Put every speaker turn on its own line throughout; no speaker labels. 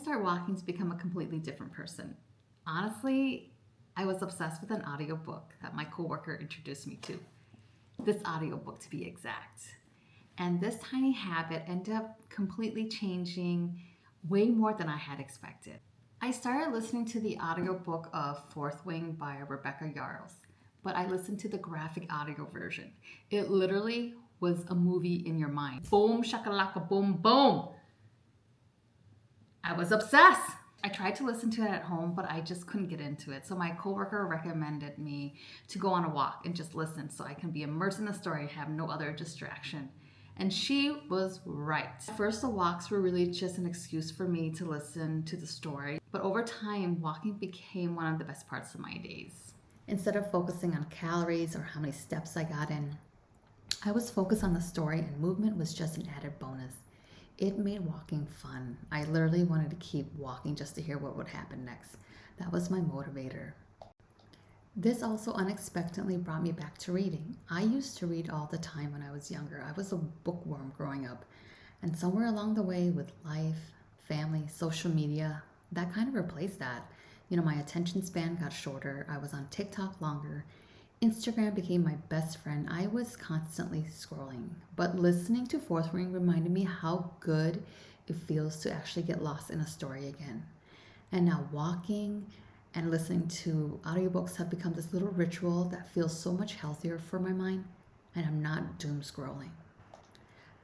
start walking to become a completely different person. Honestly, I was obsessed with an audiobook that my coworker introduced me to. This audiobook to be exact. And this tiny habit ended up completely changing way more than I had expected. I started listening to the audiobook of Fourth Wing by Rebecca Yarros, but I listened to the graphic audio version. It literally was a movie in your mind. Boom, shakalaka, boom, boom. I was obsessed. I tried to listen to it at home, but I just couldn't get into it. So my coworker recommended me to go on a walk and just listen so I can be immersed in the story, have no other distraction. And she was right. At first, the walks were really just an excuse for me to listen to the story. But over time, walking became one of the best parts of my days. Instead of focusing on calories or how many steps I got in, I was focused on the story, and movement was just an added bonus. It made walking fun. I literally wanted to keep walking just to hear what would happen next. That was my motivator. This also unexpectedly brought me back to reading. I used to read all the time when I was younger. I was a bookworm growing up. And somewhere along the way, with life, family, social media, that kind of replaced that. My attention span got shorter. I was on TikTok longer. Instagram became my best friend. I was constantly scrolling, but listening to Fourth Ring reminded me how good it feels to actually get lost in a story again. And now walking and listening to audiobooks have become this little ritual that feels so much healthier for my mind, and I'm not doom scrolling.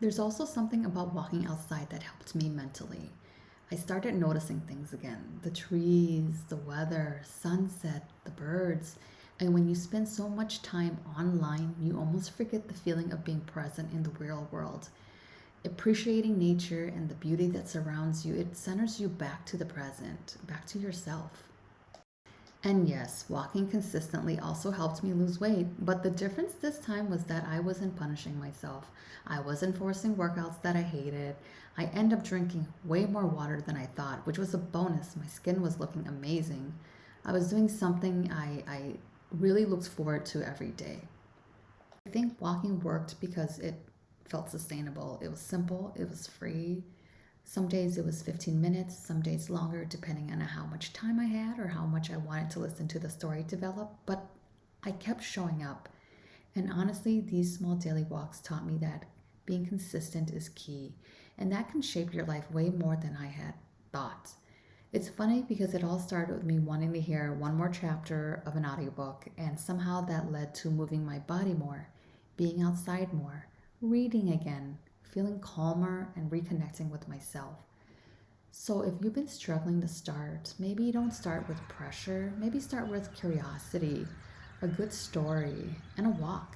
There's also something about walking outside that helped me mentally. I started noticing things again: the trees, the weather, sunset, the birds. And when you spend so much time online, you almost forget the feeling of being present in the real world. Appreciating nature and the beauty that surrounds you, it centers you back to the present, back to yourself. And yes, walking consistently also helped me lose weight, but the difference this time was that I wasn't punishing myself. I wasn't forcing workouts that I hated. I ended up drinking way more water than I thought, which was a bonus. My skin was looking amazing. I was doing something I really looked forward to every day. I think walking worked because it felt sustainable. It was simple, it was free. Some days it was 15 minutes, some days longer, depending on how much time I had or how much I wanted to listen to the story develop. But I kept showing up. And honestly, these small daily walks taught me that being consistent is key. And that can shape your life way more than I had thought. It's funny because it all started with me wanting to hear one more chapter of an audiobook, and somehow that led to moving my body more, being outside more, reading again, feeling calmer, and reconnecting with myself. So if you've been struggling to start, maybe you don't start with pressure, maybe start with curiosity, a good story, and a walk.